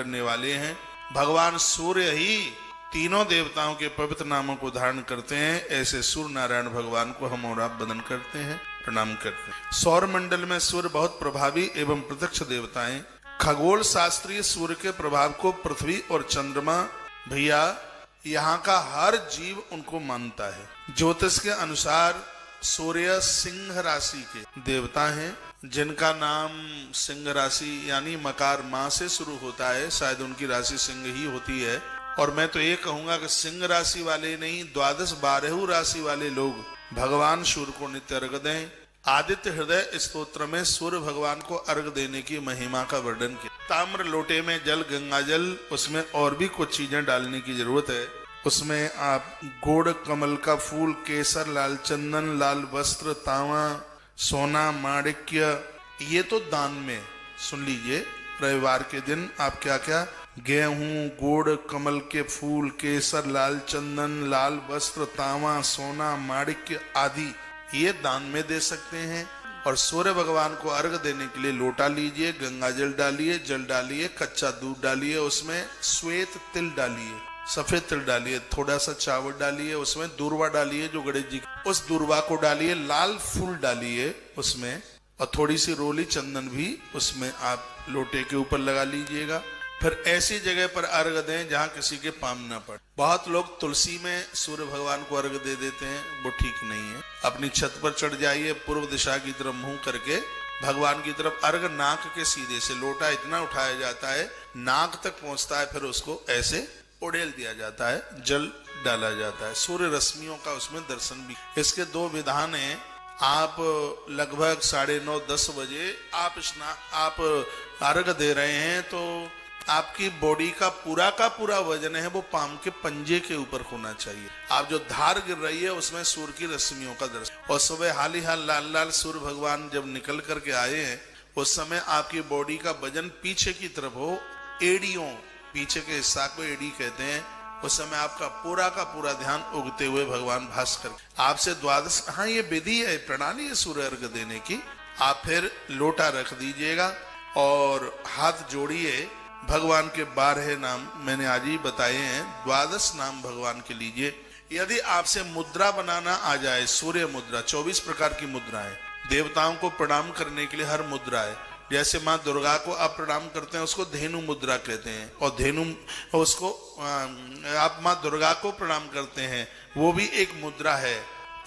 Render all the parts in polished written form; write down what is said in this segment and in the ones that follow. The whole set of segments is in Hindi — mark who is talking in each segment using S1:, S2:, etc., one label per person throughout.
S1: करने वाले हैं। भगवान सूर्य ही तीनों देवताओं के पवित्र नामों को धारण करते हैं। ऐसे सूर्य नारायण भगवान को हम और आप वंदन करते हैं, प्रणाम करते हैं। सौर मंडल में सूर्य बहुत प्रभावी एवं प्रत्यक्ष देवता हैं। खगोल शास्त्रीय सूर्य के प्रभाव को पृथ्वी और चंद्रमा, भैया यहाँ का हर जीव उनको मानता है। ज्योतिष के अनुसार सूर्य सिंह राशि के देवता हैं, जिनका नाम सिंह राशि यानी मकार माह से शुरू होता है, शायद उनकी राशि सिंह ही होती है। और मैं तो ये कहूंगा कि सिंह राशि वाले नहीं, 12 राशि वाले लोग भगवान सूर्य को नित्य अर्घ दें। आदित्य हृदय स्तोत्र में सूर्य भगवान को अर्घ देने की महिमा का वर्णन किया। ताम्र लोटे में जल, गंगा जल, उसमें और भी कुछ चीजें डालने की जरूरत है। उसमें आप गोड़ कमल का फूल, केसर, लाल चंदन, लाल वस्त्र, तांवा, सोना, माणिक्य, ये तो दान में सुन लीजिए। रविवार के दिन आप क्या क्या, गेहूं, गोड़ कमल के फूल, केसर, लाल चंदन, लाल वस्त्र, तांवा, सोना, माणिक्य आदि ये दान में दे सकते हैं। और सूर्य भगवान को अर्घ देने के लिए लोटा लीजिए, गंगा जल डालिए, कच्चा दूध डालिए, उसमें श्वेत तिल डालिए, सफेद तिल डालिए, थोड़ा सा चावल डालिए, उसमें दूर्वा डालिए जो गणेश जी, उस दूर्वा को डालिए, लाल फूल डालिए उसमें, और थोड़ी सी रोली चंदन भी उसमें आप लोटे के ऊपर लगा लीजिएगा। फिर ऐसी जगह पर अर्घ दें जहां किसी के पाम ना पड़े। बहुत लोग तुलसी में सूर्य भगवान को अर्घ दे देते हैं, वो ठीक नहीं है। अपनी छत पर चढ़ जाइए, पूर्व दिशा की तरफ मुंह करके भगवान की तरफ अर्घ नाक के सीधे से, लोटा इतना उठाया जाता है नाक तक पहुंचता है, फिर उसको ऐसे उड़ेल दिया जाता है, जल डाला जाता है। सूर्य रश्मियों का उसमें दर्शन भी। इसके 2 विधान है। आप लगभग 9:30 10 बजे आप अर्घ दे रहे हैं तो आपकी बॉडी का पूरा वजन है वो पाम के पंजे के ऊपर होना चाहिए। आप जो धार गिर रही है उसमें सूर्य की रश्मियों का दर्शन। और सुबह हाल ही हाल लाल लाल सूर्य भगवान जब निकल करके आए हैं, उस समय आपकी बॉडी का वजन पीछे की तरफ हो, एड़ियों, पीछे के हिस्सा को एड़ी कहते हैं, उस समय आपका पूरा ध्यान उगते हुए भगवान भास्कर आपसे 12, हाँ ये विधि है, प्रणाली है सूर्य अर्घ देने की। आप फिर लोटा रख दीजिएगा और हाथ जोड़िए। भगवान के 12 नाम मैंने आज ही बताए हैं, 12 नाम भगवान के लीजिए। यदि आपसे मुद्रा बनाना आ जाए, सूर्य मुद्रा, 24 प्रकार की मुद्रा है। देवताओं को प्रणाम करने के लिए हर मुद्रा है। जैसे माँ दुर्गा को आप प्रणाम करते हैं, उसको धेनु मुद्रा कहते हैं, और धेनु उसको आप माँ दुर्गा को प्रणाम करते हैं, वो भी एक मुद्रा है।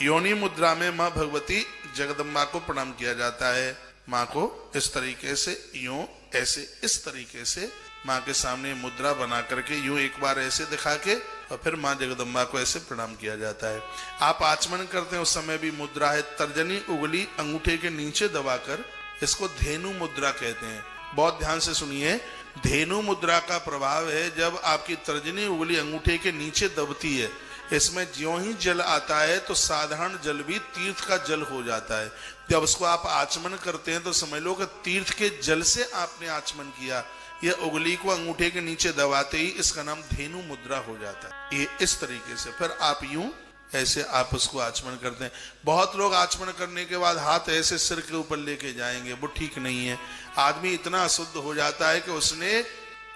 S1: योनि मुद्रा में माँ भगवती जगदम्बा को प्रणाम किया जाता है। माँ को इस तरीके से, यूं ऐसे, इस तरीके से माँ के सामने मुद्रा बना करके यूं एक बार ऐसे दिखा के और फिर माँ जगदम्बा को ऐसे प्रणाम किया जाता है। आप आचमन करते हैं उस समय भी मुद्रा है। तर्जनी उंगली अंगूठे के नीचे दबाकर, इसको धेनु मुद्रा कहते हैं। बहुत ध्यान से सुनिए, धेनु मुद्रा का प्रभाव है जब आपकी तर्जनी उंगली अंगूठे के नीचे दबती है, इसमें ज्यों ही जल आता है तो साधारण जल भी तीर्थ का जल हो जाता है। जब उसको आप आचमन करते हैं तो समझ लो कि तीर्थ के जल से आपने आचमन किया। यह उंगली को अंगूठे के नीचे दबाते ही इसका नाम धेनु मुद्रा हो जाता है। ये इस तरीके से फिर आप यूं ऐसे आप उसको आचमन करते हैं। बहुत लोग आचमन करने के बाद हाथ ऐसे सिर के ऊपर लेके जाएंगे, वो ठीक नहीं है। आदमी इतना अशुद्ध हो जाता है कि उसने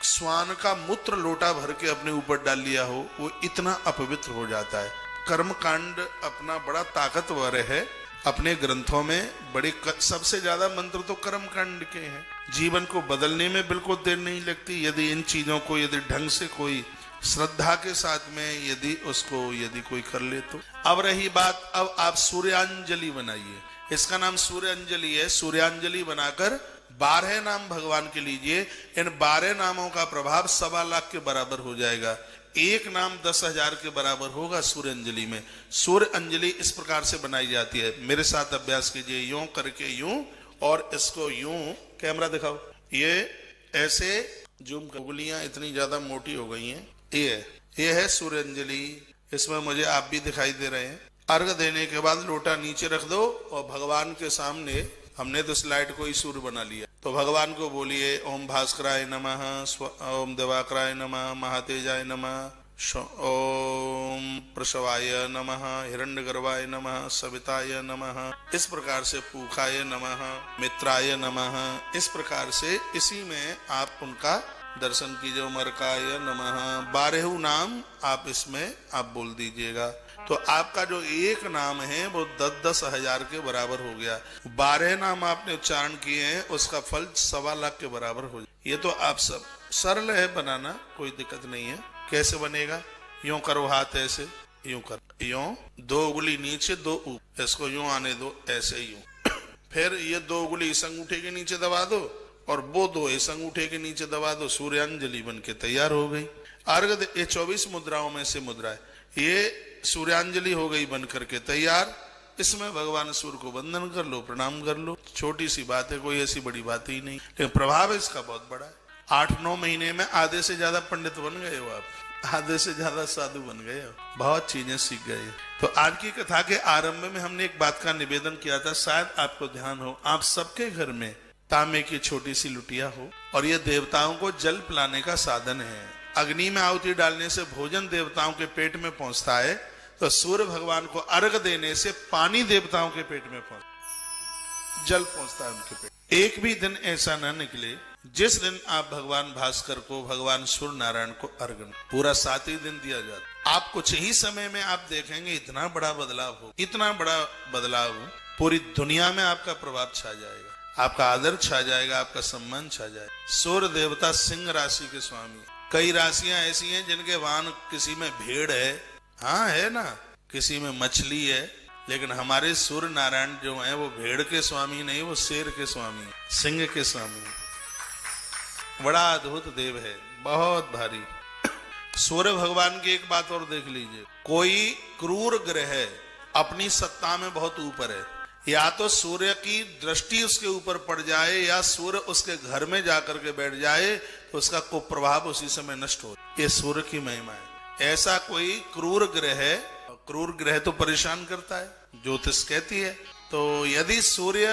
S1: स्वान का मूत्र लोटा भर के अपने ऊपर डाल लिया हो, वो इतना अपवित्र हो जाता है। कर्म कांड अपना बड़ा ताकतवर है। अपने ग्रंथों में बड़े सबसे ज्यादा मंत्र तो कर्म कांड के हैं। जीवन को बदलने में बिल्कुल देर नहीं लगती यदि इन चीजों को यदि ढंग से कोई श्रद्धा के साथ में यदि कोई कर ले तो। अब रही बात, अब आप सूर्यांजलि बनाइए। इसका नाम सूर्यांजलि है। सूर्यांजलि बनाकर 12 नाम भगवान के लीजिए। इन 12 नामों का प्रभाव 1.25 लाख के बराबर हो जाएगा। एक नाम 10,000 के बराबर होगा सूर्यांजलि में। सूर्यांजलि इस प्रकार से बनाई जाती है। मेरे साथ अभ्यास कीजिए, यूं करके यूं, और इसको यूं, कैमरा दिखाओ, ये ऐसे जूम कर, उंगलियां इतनी ज्यादा मोटी हो गई हैं। ये है सूर्यांजलि। इसमें मुझे आप भी दिखाई दे रहे हैं। अर्घ देने के बाद लोटा नीचे रख दो और भगवान के सामने, हमने तो स्लाइड को ही सूर्य बना लिया, तो भगवान को बोलिए ओम भास्कराय नमः, ओम दिवाकराय नमः, महातेजाय नमः, ओम प्रसवाय नमः, हिरण्यगर्भाय नमः, सविताय नमः। इस प्रकार से पूखाय नमः, मित्राय नमः। इस प्रकार से इसी में आप उनका दर्शन कीजिए। उमरकाय नमः 12 नाम आप इसमें आप बोल दीजिएगा, तो आपका जो एक नाम है वो 10-10 हजार के बराबर हो गया। 12 नाम आपने उच्चारण किए हैं, उसका फल 1.25 लाख के बराबर हो जाए। ये तो आप सब सरल है बनाना, कोई दिक्कत नहीं है। कैसे बनेगा? यूं करो हाथ ऐसे, यूं कर, यूं 2 उंगली नीचे 2 ऊपर, इसको यूं आने दो ऐसे यूं। फिर ये 2 उंगली इस अंगूठे के नीचे दबा दो और वो 2 इस अंगूठे के नीचे दबा दो। सूर्यांजलि बन के तैयार हो गई। अर्घ, ये 24 मुद्राओं में से मुद्रा है। ये सूर्यांजलि हो गई बन करके तैयार। इसमें भगवान सूर्य को वंदन कर लो, प्रणाम कर लो। छोटी सी बात है, कोई ऐसी बड़ी बात ही नहीं, लेकिन प्रभाव इसका बहुत बड़ा है। 8-9 महीने में आधे से ज्यादा पंडित बन गए हो आप, आधे से ज्यादा साधु बन गए हो, बहुत चीजें सीख गए। तो आज की कथा के आरंभ में हमने एक बात का निवेदन किया था, शायद आपको ध्यान हो। आप सबके घर में तांबे की छोटी सी लुटिया हो और ये देवताओं को जल पिलाने का साधन है। अग्नि में आहुति डालने से भोजन देवताओं के पेट में पहुंचता है, तो सूर्य भगवान को अर्घ देने से पानी देवताओं के पेट में पहुंचता, जल पहुंचता है उनके पेट। एक भी दिन ऐसा न निकले जिस दिन आप भगवान भास्कर को, भगवान सूर्य नारायण को अर्घ, पूरा 7 ही दिन दिया जाता। आप कुछ ही समय में आप देखेंगे इतना बड़ा बदलाव हो, इतना बड़ा बदलाव हो, पूरी दुनिया में आपका प्रभाव छा जाएगा, आपका आदर छा जाएगा, आपका सम्मान छा जाएगा। सूर्य देवता सिंह राशि के स्वामी। कई राशियां ऐसी हैं जिनके वाहन, किसी में भेड़ है, हाँ है ना, किसी में मछली है, लेकिन हमारे सूर्य नारायण जो है वो भेड़ के स्वामी नहीं, वो शेर के स्वामी, सिंह के स्वामी। बड़ा अद्भुत देव है, बहुत भारी। सूर्य भगवान की एक बात और देख लीजिए, कोई क्रूर ग्रह अपनी सत्ता में बहुत ऊपर है, या तो सूर्य की दृष्टि उसके ऊपर पड़ जाए या सूर्य उसके घर में जाकर के बैठ जाए तो उसका कुप्रभाव उसी समय नष्ट हो। ये सूर्य की महिमा है। ऐसा कोई क्रूर ग्रह है, क्रूर ग्रह तो परेशान करता है, ज्योतिष कहती है। तो यदि सूर्य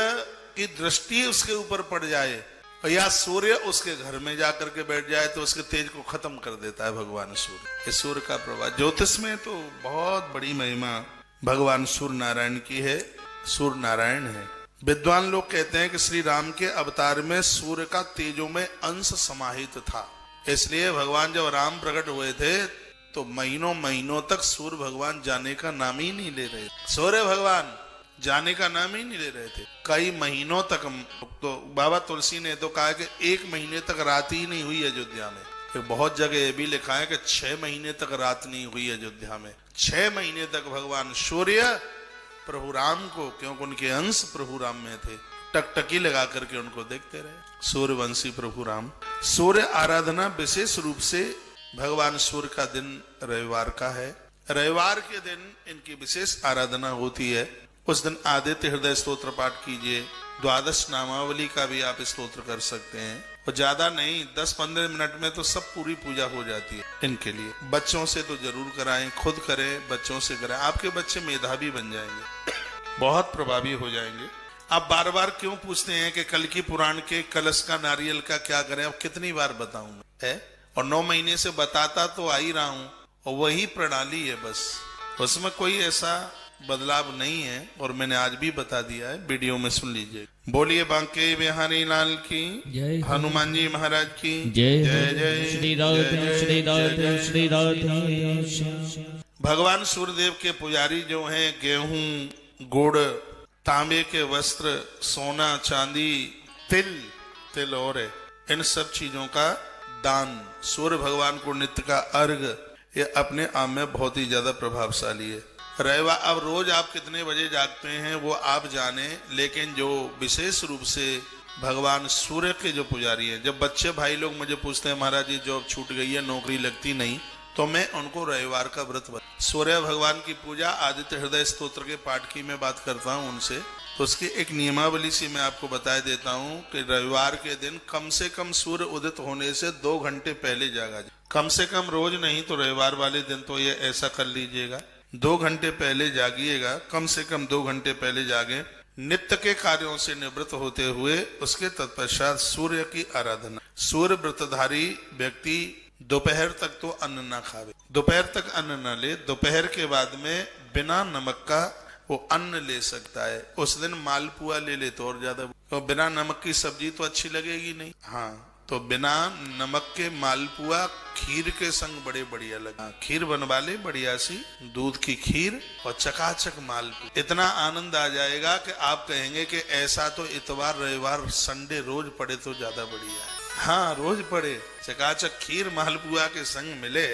S1: की दृष्टि उसके ऊपर पड़ जाए या सूर्य उसके घर में जाकर के बैठ जाए तो उसके तेज को खत्म कर देता है भगवान सूर्य। ये सूर्य का प्रभाव ज्योतिष में तो बहुत बड़ी महिमा भगवान सूर्य नारायण की है। सूर्य नारायण है। विद्वान लोग कहते हैं कि श्री राम के अवतार में सूर्य का तेजोमय अंश समाहित था, इसलिए भगवान जब राम प्रकट हुए थे तो महीनों महीनों तक सूर्य भगवान जाने का नाम ही नहीं ले रहे, सूर्य भगवान जाने का नाम ही नहीं ले रहे थे। कई महीनों तक, तो बाबा तुलसी ने तो कहा कि 1 महीने तक रात ही नहीं हुई अयोध्या में। फिर बहुत जगह ये भी लिखा है कि 6 महीने तक रात नहीं हुई अयोध्या में। 6 महीने तक भगवान सूर्य प्रभु राम को, क्योंकि उनके अंश प्रभु राम में थे, टकटकी लगा करके उनको देखते रहे। सूर्यवंशी प्रभु राम। सूर्य आराधना विशेष रूप से भगवान सूर्य का दिन रविवार का है। रविवार के दिन इनकी विशेष आराधना होती है। उस दिन आदित्य हृदय स्तोत्र पाठ कीजिए। 12 नामावली का भी आप स्तोत्र कर सकते हैं, और ज्यादा नहीं, 10-15 मिनट में तो सब पूरी पूजा हो जाती है इनके लिए। बच्चों से तो जरूर कराएं, खुद करें, बच्चों से कराएं, आपके बच्चे मेधावी बन जाएंगे, बहुत प्रभावी हो जाएंगे। आप बार बार क्यों पूछते हैं कि कल की पुराण के कलश का नारियल का क्या करें? अब कितनी बार बताऊंगा है, और 9 महीने से बताता तो आ ही रहा हूं, और वही प्रणाली है बस, उसमें कोई ऐसा बदलाव नहीं है, और मैंने आज भी बता दिया है, वीडियो में सुन लीजिए। बोलिए बांके बिहारी लाल की जय, हनुमान जी महाराज की जय। जय जय श्री राधे श्री राधे श्री राधे। भगवान सूर्यदेव के पुजारी जो हैं, गेहूं, गुड़, तांबे के वस्त्र, सोना, चांदी, तिल और इन सब चीजों का दान, सूर्य भगवान को नित्य का अर्घ, ये अपने आप में बहुत ही ज्यादा प्रभावशाली है। रविवार, अब रोज आप कितने बजे जागते हैं वो आप जाने, लेकिन जो विशेष रूप से भगवान सूर्य के जो पुजारी हैं, जब बच्चे भाई लोग मुझे पूछते हैं महाराज जी जॉब छूट गई है, नौकरी लगती नहीं, तो मैं उनको रविवार का व्रत बता, सूर्य भगवान की पूजा, आदित्य हृदय स्तोत्र के पाठ की मैं बात करता हूँ उनसे, तो उसकी एक नियमावली सी मैं आपको बता देता हूँ कि रविवार के दिन कम से कम सूर्य उदित होने से 2 घंटे पहले जागा जाए। कम से कम, रोज नहीं तो रविवार वाले दिन तो ये ऐसा कर लीजिएगा, 2 घंटे पहले जागिएगा, कम से कम 2 घंटे पहले जागे। नित्य के कार्यों से निवृत्त होते हुए उसके तत्पश्चात सूर्य की आराधना। सूर्य व्रतधारी व्यक्ति दोपहर तक तो अन्न ना खावे, दोपहर तक अन्न ना ले, दोपहर के बाद में बिना नमक का वो अन्न ले सकता है। उस दिन मालपुआ ले ले तो और ज्यादा, तो बिना नमक की सब्जी तो अच्छी लगेगी नहीं। हाँ, तो बिना नमक के मालपुआ खीर के संग बड़े बढ़िया लगा। खीर बनवा ले बढ़िया सी, दूध की खीर और चकाचक मालपुआ, इतना आनंद आ जाएगा कि आप कहेंगे कि ऐसा तो इतवार रविवार संडे रोज पड़े तो ज्यादा बढ़िया है। हाँ, रोज पड़े, चकाचक खीर मालपुआ के संग मिले,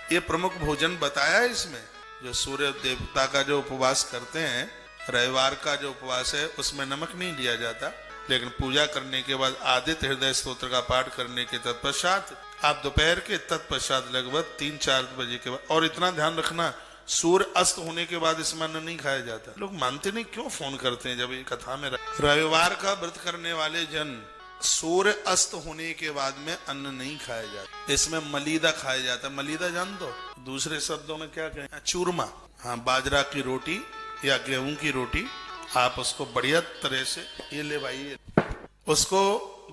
S1: ये प्रमुख भोजन बताया है इसमें। जो सूर्य देवता का जो उपवास करते हैं, रविवार का जो उपवास है उसमें नमक नहीं लिया जाता, लेकिन पूजा करने के बाद आदित्य हृदय स्तोत्र का पाठ करने के तत्पश्चात आप दोपहर के तत्पश्चात लगभग 3-4 बजे के बाद, और इतना ध्यान रखना सूर्य अस्त होने के बाद इसमें अन्न नहीं खाया जाता। लोग मानते नहीं, क्यों फोन करते हैं जब ये कथा में रविवार का व्रत करने वाले जन सूर्य अस्त होने के बाद में अन्न नहीं खाया जाता, इसमें मलीदा खाया जाता। मलीदा जान दो, दूसरे शब्दों में क्या कहें, चूरमा। हाँ, बाजरा की रोटी या गेहूं की रोटी, आप उसको बढ़िया तरह से, ये ले भाई, उसको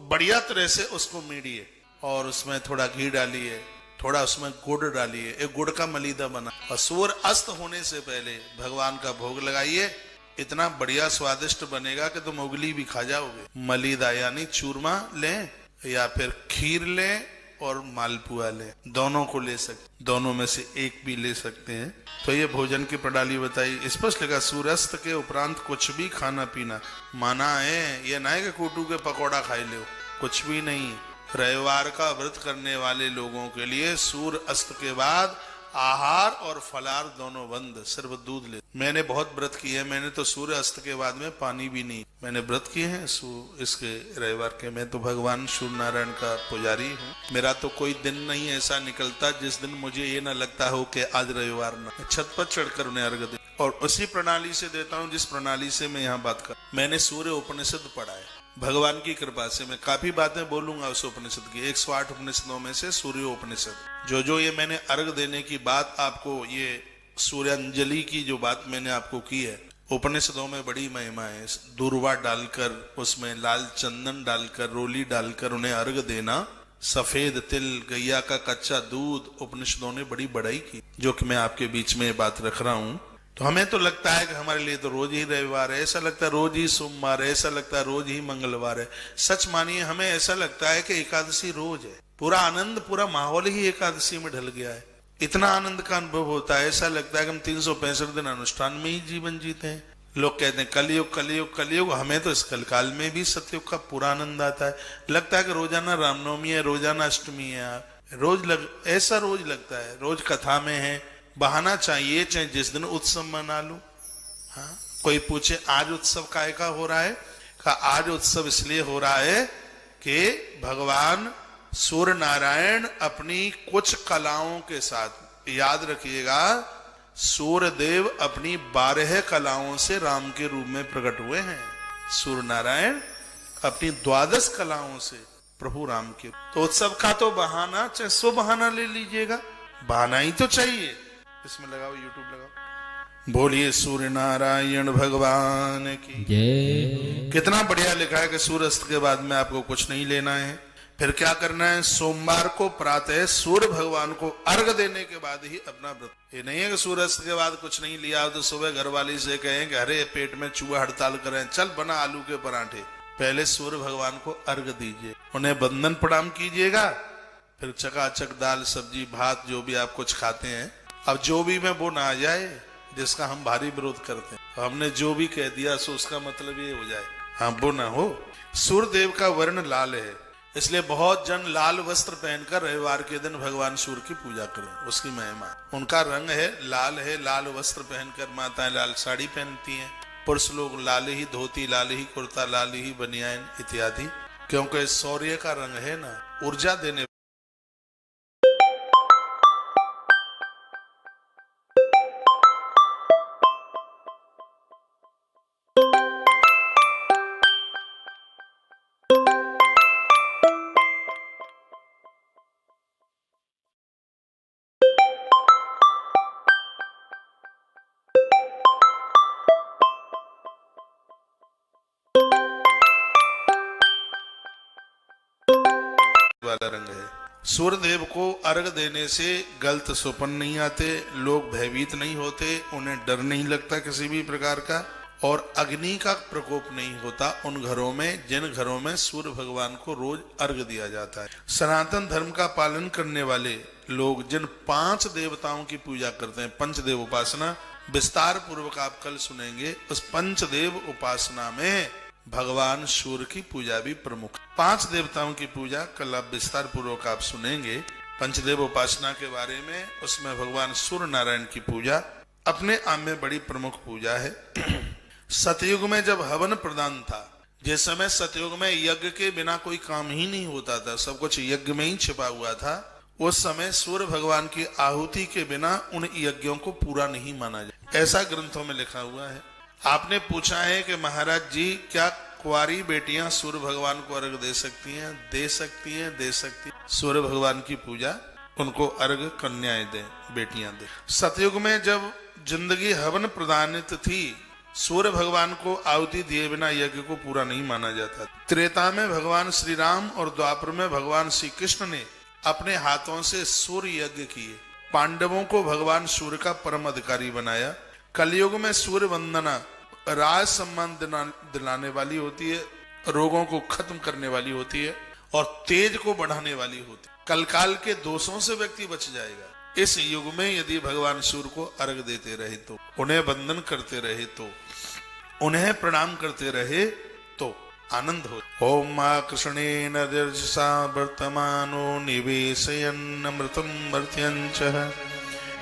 S1: बढ़िया तरह से उसको मीडिए और उसमें थोड़ा घी डालिए, थोड़ा उसमें गुड़ डालिए, एक गुड़ का मलीदा बना, और सूर्य अस्त होने से पहले भगवान का भोग लगाइए। इतना बढ़िया स्वादिष्ट बनेगा कि तुम उगली भी खा जाओगे। मलीदा यानी चूरमा लें या फिर खीर लें और मालपुआ लें, दोनों को ले सकते, दोनों में से एक भी ले सकते हैं। तो ये भोजन की प्रणाली बताई, स्पष्ट लिखा सूर्यास्त के उपरांत कुछ भी खाना पीना माना है। ये ना है कि कोटू के पकौड़ा खाई लो, कुछ भी नहीं। रविवार का व्रत करने वाले लोगों के लिए सूर्य अस्त के बाद आहार और फलाहार दोनों बंद, सिर्फ दूध ले। मैंने बहुत व्रत किए हैं, मैंने तो सूर्य अस्त के बाद में पानी भी नहीं, मैंने व्रत किए हैं इसके रविवार के। मैं तो भगवान सूर्य नारायण का पुजारी हूँ, मेरा तो कोई दिन नहीं ऐसा निकलता जिस दिन मुझे ये ना लगता हो कि आज रविवार ना। छत पर चढ़कर उन्हें अर्घ दे, और उसी प्रणाली से देता हूँ जिस प्रणाली से मैं यहाँ बात कर। मैंने सूर्य उपनिषद पढ़ा है, भगवान की कृपा से मैं काफी बातें बोलूंगा उस उपनिषद की। 108 उपनिषदों में से सूर्य उपनिषद, जो ये मैंने अर्घ देने की बात आपको, ये सूर्यांजलि की जो बात मैंने आपको की है, उपनिषदों में बड़ी महिमा है। दूर्वा डालकर, उसमें लाल चंदन डालकर, रोली डालकर उन्हें अर्घ देना, सफेद तिल, गैया का कच्चा दूध, उपनिषदों ने बड़ी बड़ाई की, जो कि मैं आपके बीच में ये बात रख रहा हूँ। तो हमें तो लगता है कि हमारे लिए तो रोज ही रविवार है, ऐसा लगता है रोज ही सोमवार है, ऐसा लगता है रोज ही मंगलवार है। सच मानिए, हमें ऐसा लगता है कि एकादशी रोज है। पूरा आनंद, पूरा माहौल ही एकादशी में ढल गया है। इतना आनंद का अनुभव होता है, ऐसा लगता है कि हम 365 दिन अनुष्ठान में ही जीवन जीते हैं। लोग कहते हैं कलयुग कलयुग कलयुग, हमें तो इस कलकाल में भी सतयुग का पूरा आनंद आता है। लगता है कि रोजाना रामनवमी है, रोजाना अष्टमी है, ऐसा रोज लगता है, रोज कथा में है। बहाना चाहिए, चाहे जिस दिन उत्सव मना लो। हाँ, कोई पूछे आज उत्सव काय का हो रहा है, का आज उत्सव इसलिए हो रहा है कि भगवान सूर्य नारायण अपनी कुछ कलाओं के साथ, याद रखिएगा, सूर्य देव अपनी 12 कलाओं से राम के रूप में प्रकट हुए हैं। सूर्य नारायण अपनी 12 कलाओं से प्रभु राम के। तो उत्सव का तो बहाना, चाहे 100 बहाना ले लीजिएगा, बहाना ही तो चाहिए। इसमें लगाओ, यूट्यूब लगाओ, बोलिए सूर्य नारायण भगवान की जय। कितना बढ़िया लिखा है कि सूर्यास्त के बाद में आपको कुछ नहीं लेना है। फिर क्या करना है, सोमवार को प्रातः सूर्य भगवान को अर्घ देने के बाद ही अपना व्रत। ये नहीं है कि सूर्यास्त के बाद कुछ नहीं लिया तो सुबह घरवाली से कहें कि अरे पेट में चूहा हड़ताल करें, चल बना आलू के पराठे। पहले सूर्य भगवान को अर्घ दीजिए, उन्हें बंदन प्रणाम कीजिएगा, फिर चकाचक दाल सब्जी भात जो भी आप कुछ खाते हैं। अब जो भी में वो ना आ जाए जिसका हम भारी विरोध करते हैं, हमने जो भी कह दिया सो उसका मतलब ये हो जाए, हाँ वो ना हो। सूर्य देव का वर्ण लाल है, इसलिए बहुत जन लाल वस्त्र पहनकर रविवार के दिन भगवान सूर्य की पूजा करें, उसकी महिमा। उनका रंग है, लाल वस्त्र पहनकर माताएं लाल साड़ी पहनती हैं, पुरुष लोग लाल ही धोती, लाल ही कुर्ता, लाल ही बनियान इत्यादि, क्योंकि सूर्य का रंग है ना ऊर्जा देने। वाला रंग है। सूर्य देव को अर्घ देने से गलत स्वप्न नहीं आते, लोग भयभीत नहीं होते, उन्हें डर नहीं लगता किसी भी प्रकार का, और अग्नि का प्रकोप नहीं होता उन घरों में जिन घरों में सूर्य भगवान को रोज अर्घ्य दिया जाता है। सनातन धर्म का पालन करने वाले लोग जिन 5 देवताओं की पूजा करते हैं, पंचदेव उपासना, विस्तार पूर्वक आप कल सुनेंगे। उस पंचदेव उपासना में भगवान सूर्य की पूजा भी प्रमुख। 5 देवताओं की पूजा कल आप विस्तार पूर्वक आप सुनेंगे पंचदेव उपासना के बारे में। उसमें भगवान सूर्य नारायण की पूजा अपने आप में बड़ी प्रमुख पूजा है। सतयुग में जब हवन प्रदान था, जिस समय सतयुग में यज्ञ के बिना कोई काम ही नहीं होता था, सब कुछ यज्ञ में ही छिपा हुआ था, उस समय सूर्य भगवान की आहुति के बिना उन यज्ञों को पूरा नहीं माना जाए, ऐसा ग्रंथों में लिखा हुआ है। आपने पूछा है कि महाराज जी क्या कुंवारी बेटियां सूर्य भगवान को अर्घ दे सकती हैं? दे सकती हैं, दे सकती हैं। सूर्य भगवान की पूजा उनको अर्घ कन्याएं दे, बेटियां दे। सतयुग में जब जिंदगी हवन प्रदानित थी, सूर्य भगवान को आहुति दिए बिना यज्ञ को पूरा नहीं माना जाता। त्रेता में भगवान श्री राम और द्वापर में भगवान श्री कृष्ण ने अपने हाथों से सूर्य यज्ञ किए। पांडवों को भगवान सूर्य का परम अधिकारी बनाया। कलयुग में सूर्य वंदना राज सम्मान दिलाने वाली होती है, रोगों को खत्म करने वाली होती है और तेज को बढ़ाने वाली होती है। कलकाल के दोषों से व्यक्ति बच जाएगा। इस युग में यदि भगवान सूर्य को अर्घ देते रहे तो, उन्हें वंदन करते रहे तो, उन्हें प्रणाम करते रहे तो आनंद हो। ओम कृष्णेन दर्शसा वर्तमानो निवेशयन् अमृतं मर्त्यञ्च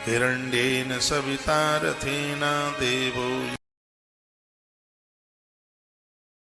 S1: हिरण्येन सविता रथेन देवो